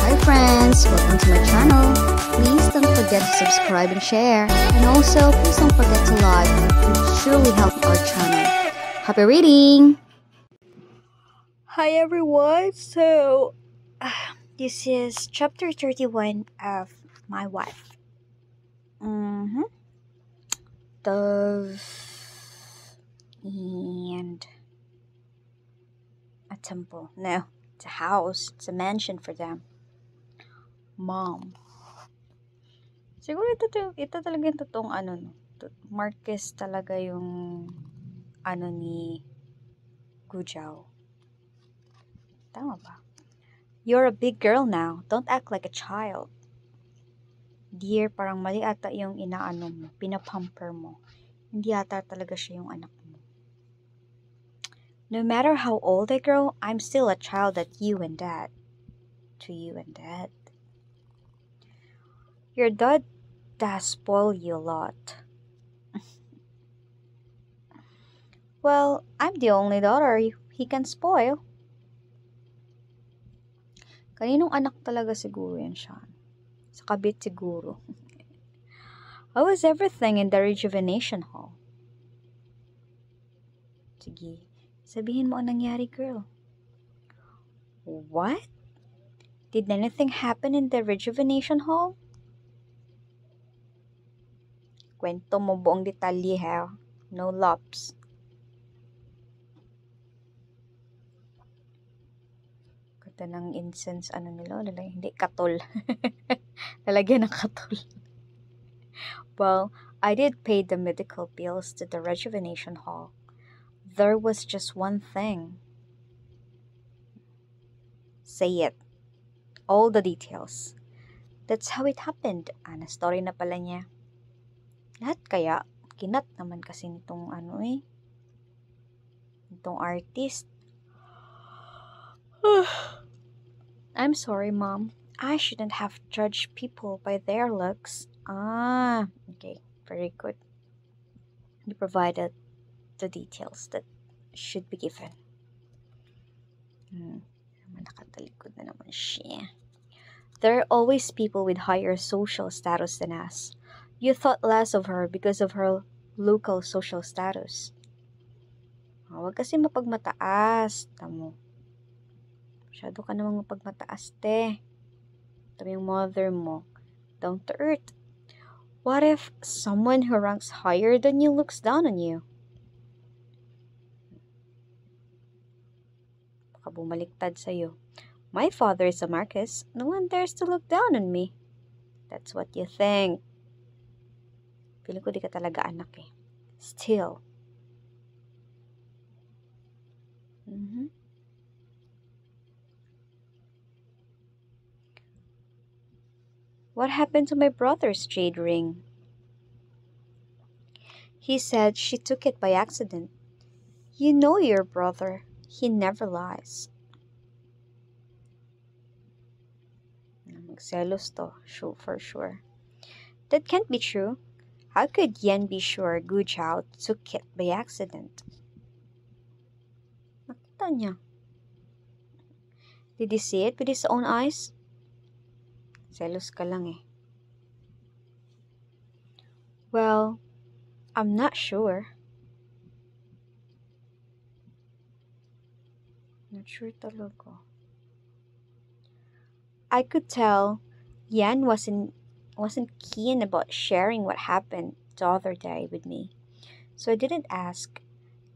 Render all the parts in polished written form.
Hi friends, welcome to my channel. Please don't forget to subscribe and share. And also, please don't forget to like. It will surely help our channel. Happy reading! Hi everyone, so this is chapter 31 of My Wife. Dove and a temple. No, it's a house. It's a mansion for them. Mom. Siguro ito talaga yung totoong Marquez talaga yung ni Gujao. Tama ba? You're a big girl now. Don't act like a child. Dear, parang mali ata yung mo, pinapamper mo. Hindi ata talaga siya yung anak mo. No matter how old I grow, I'm still a child to you and Dad. Your dad does spoil you a lot. Well, I'm the only daughter he can spoil. Kaninong anak talaga siguro yan, Sean? Sa kabit siguro. How was everything in the rejuvenation hall? Sige, sabihin mo ang nangyari, girl. What? Did anything happen in the rejuvenation hall? Kwento mo buong detalye, ha? No lops. Kata ng incense, nila? Hindi, katol. Lalagyan ng katol. Well, I did pay the medical bills to the rejuvenation hall. There was just one thing. Say it. All the details. That's how it happened. Story na pala niya. Lahat kaya, kinat naman kasi nitong itong artist. I'm sorry, Mom. I shouldn't have judged people by their looks. Okay, very good. You provided the details that should be given. Nakatalikod na naman siya. There are always people with higher social status than us. You thought less of her because of her local social status. Huwag kasi mapagmataas. Tamo. Masyado ka namang mapagmataas, te. Ito yung mother mo. Down to earth. What if someone who ranks higher than you looks down on you? Baka bumaliktad sa'yo. My father is a Marquez. No one dares to look down on me. That's what you think. Feeling ko di ka talaga anak eh. Still. What happened to my brother's jade ring? He said she took it by accident. You know your brother. He never lies. Magselos to, for sure. That can't be true. How could Yen be sure Gu Chao took it by accident? Nakita niya. Did he see it with his own eyes? Selos ka lang eh. Well, I'm not sure. Not sure talaga. I could tell Yan wasn't keen about sharing what happened the other day with me. So I didn't ask.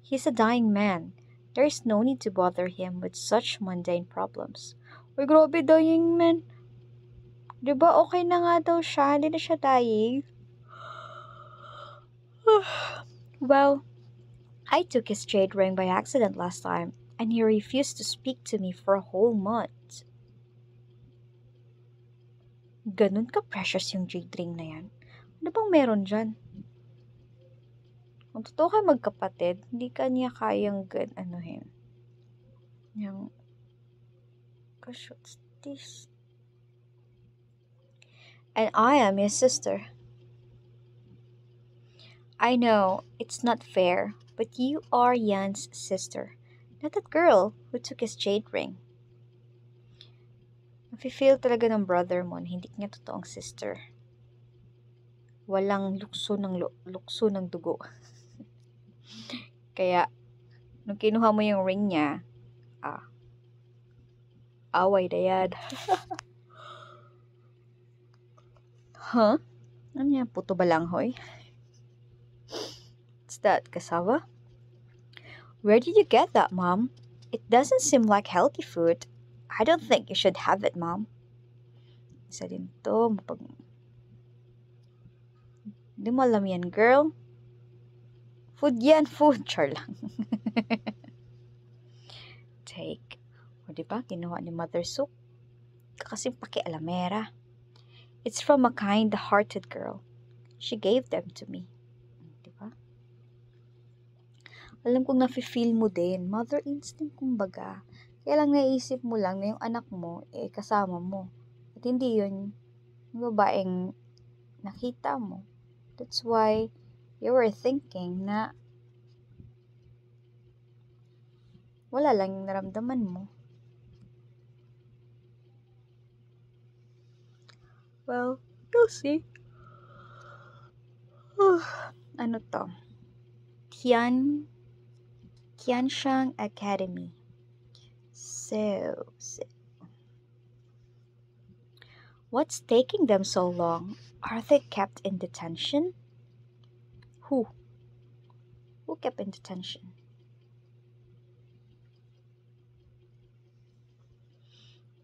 He's a dying man. There is no need to bother him with such mundane problems. Uy, grabe, dying man. Diba okay na nga daw siya? Hindi na siya dying. Well, I took his jade ring by accident last time, and he refused to speak to me for a whole month. Ganun ka-precious yung jade ring na yan? Ano bang meron dyan? Kung totoo kayo magkapatid, hindi ka niya kayang yung, gosh, what's this? And I am his sister. I know, it's not fair, but you are Yan's sister, not that girl who took his jade ring. Nafe-feel talaga ng brother mo na hindi niya totoong sister. Walang lukso ng dugo. Kaya, nung kinuha mo yung ring niya, away na yan. Huh? Ano yan? Puto balanghoy? What's that, cassava? Where did you get that, Mom? It doesn't seem like healthy food. I don't think you should have it, Mom. Isa din to. Hindi mo alam yan, girl. Food yan, food. Char lang. Take. O diba, ginawa ni Mother Soup. Kasi pakialamera. It's from a kind-hearted girl. She gave them to me. Diba? Alam kong nafe-feel mo din. Mother instinct kumbaga. Kaya lang naisip mo lang na yung anak mo, kasama mo. At hindi yun yung babaeng nakita mo. That's why you were thinking na wala lang yung naramdaman mo. Well, you'll see. Ano to? Tianshang Academy. So, what's taking them so long? Are they kept in detention? Who kept in detention?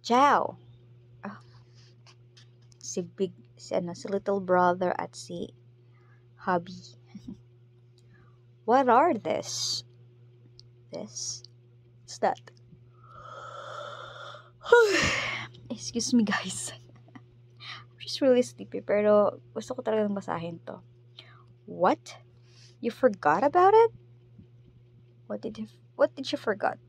Zhao. Si little brother at si hubby. What are this? What's that? Excuse me, guys. I'm just really sleepy, pero gusto ko talagang basahin to. What? You forgot about it? What did you forgot?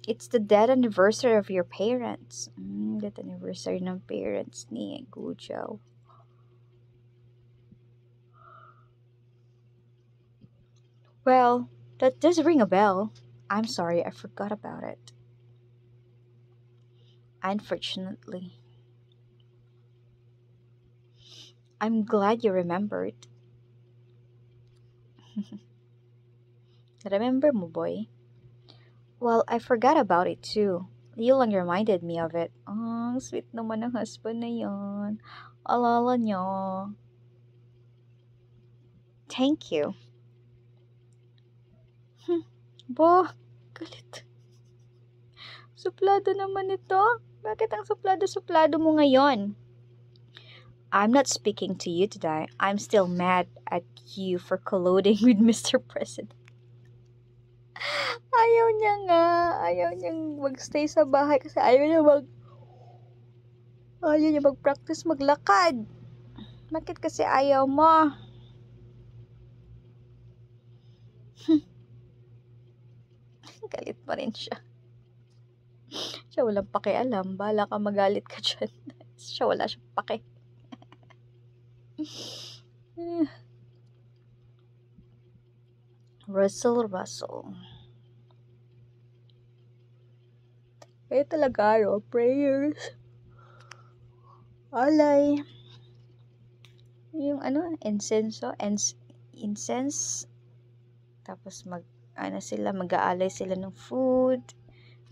It's the death anniversary of your parents. Death anniversary ng parents ni Gu Zhao. Well, that does ring a bell. I'm sorry, I forgot about it. Unfortunately. I'm glad you remembered. Remember mo, boy? Well, I forgot about it too. You lang reminded me of it. Sweet naman ng husband na yon. Alala niyo. Thank you. Bo, galit. Suplado naman ito. Bakit ang suplado mo ngayon? I'm not speaking to you today. I'm still mad at you for colluding with Mr. President. Ayaw niyang magstay sa bahay kasi ayaw niya mag-practice maglakad. Bakit kasi ayaw mo? Galit pa rin siya. Siya walang pakialam. Bahala ka magalit ka dyan. Siya wala siyang pake. Russell. Kaya talaga, prayers. Alay. Yung incense. Tapos mag-aalay sila ng food.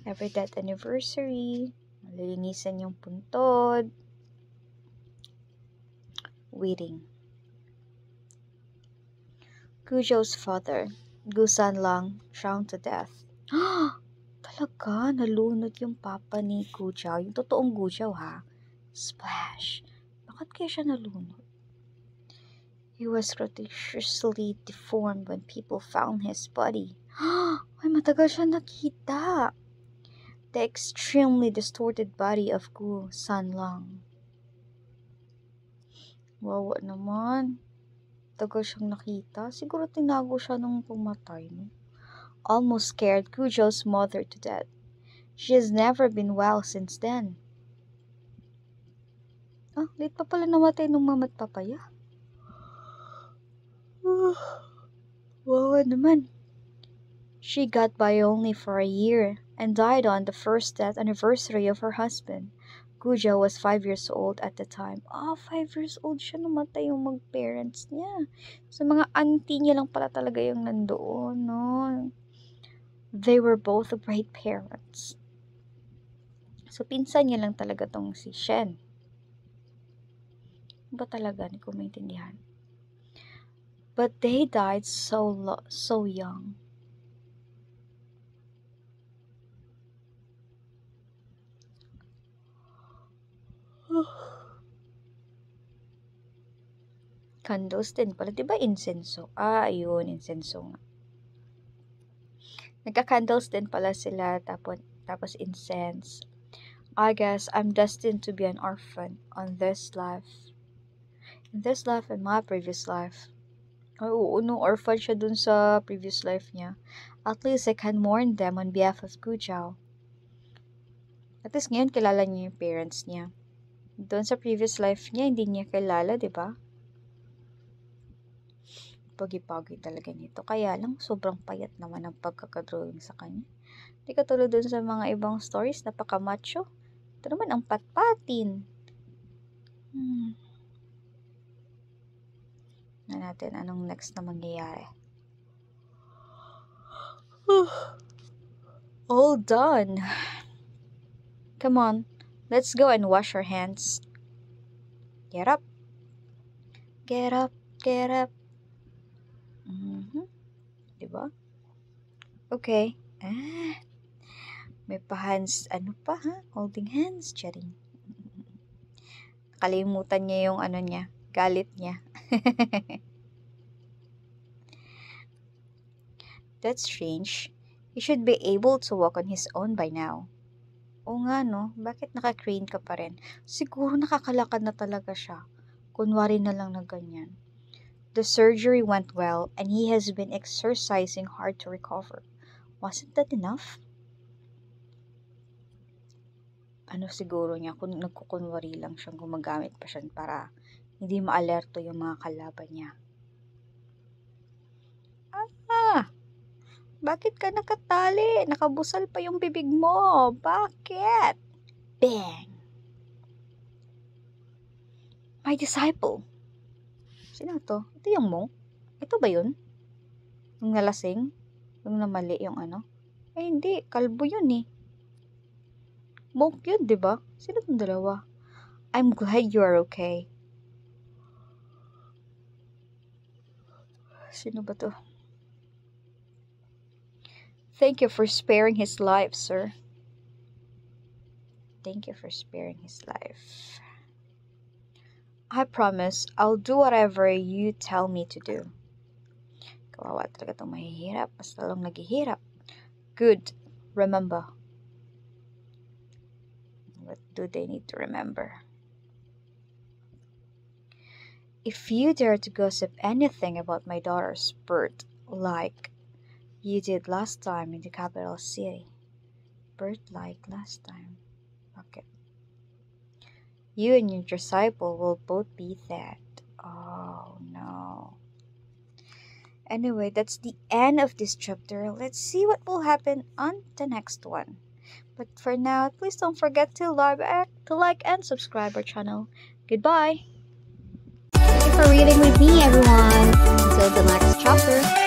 Every death anniversary. Malilinisan yung puntod. Waiting. Gu Zhou's father, Gu Sanlang, drowned to death. Talaga, nalunod yung papa ni Gu Zhao. Yung totoong Gu Zhao, ha? Splash. Bakit kaya siya nalunod? He was grotesquely deformed when people found his body. Ay, matagal siya nakita. The extremely distorted body of Gu Sanlang. Wawa naman. Tagal siyang nakita. Siguro tinago siya nung pumatay, no? Almost scared Gu Zhou's mother to death. She has never been well since then. Late pa pala namatay nung mama't papaya. Wawa naman. She got by only for a year. and died on the first death anniversary of her husband. Guja was 5 years old at the time. 5 years old siya namatay yung mag-parents niya. So, mga auntie niya lang pala talaga yung nandoon, no? They were both great parents. So, pinsan niya lang talaga tong si Shen. Ba talaga? Hindi ko maintindihan. But they died so young. Candles din pala. Diba incenso? Ayun, incenso nga. Nagka-candles din pala sila, tapos incense. I guess I'm destined to be an orphan on this life. In this life and my previous life. Oo, no, orphan siya dun sa previous life niya. At least I can mourn them on behalf of Gujiao. At least ngayon kilala niya yung parents niya. Doon sa previous life niya, hindi niya kilala, di ba? Pagi-pagi talaga nito. Kaya lang, sobrang payat naman ang pagkakadrawing sa kanya. Hindi katulad dun sa mga ibang stories, napaka-macho. Ito naman ang patpatin. Na natin, anong next na mangyayari? All done. Come on, let's go and wash our hands. Get up. Get up, get up. Diba? Okay. May pa-hands, ano pa ha? Holding hands, charing. Kalimutan niya yung ano niya, galit niya. That's strange. He should be able to walk on his own by now. O nga no, bakit naka-crane ka pa rin? Siguro nakakalakad na talaga siya. Kunwari na lang na ganyan. The surgery went well and he has been exercising hard to recover. Wasn't that enough? Ano siguro niya kung nagkukunwari lang siyang gumagamit pa siya para hindi maalerto yung mga kalaban niya. Bakit ka nakatali? Nakabusal pa yung bibig mo. Bakit? Bang! My disciple. Sino to? Ito yung monk? Ito ba yun? Yung nalasing? Yung namali yung ano? Hindi. Kalbo yun eh. Monk yun, diba? Sino itong dalawa? I'm glad you are okay. Sino ba to? Thank you for sparing his life, sir. Thank you for sparing his life. I promise I'll do whatever you tell me to do. Kawawa talaga itong mahihirap. Mas lalong naghihirap. Good. Remember. What do they need to remember? If you dare to gossip anything about my daughter's birth, like you did last time in the capital city. Birth like last time. Okay. You and your disciple will both be dead. Oh no. Anyway, that's the end of this chapter. Let's see what will happen on the next one. But for now, please don't forget to like and subscribe our channel. Goodbye. Thank you for reading with me, everyone. Until the next chapter.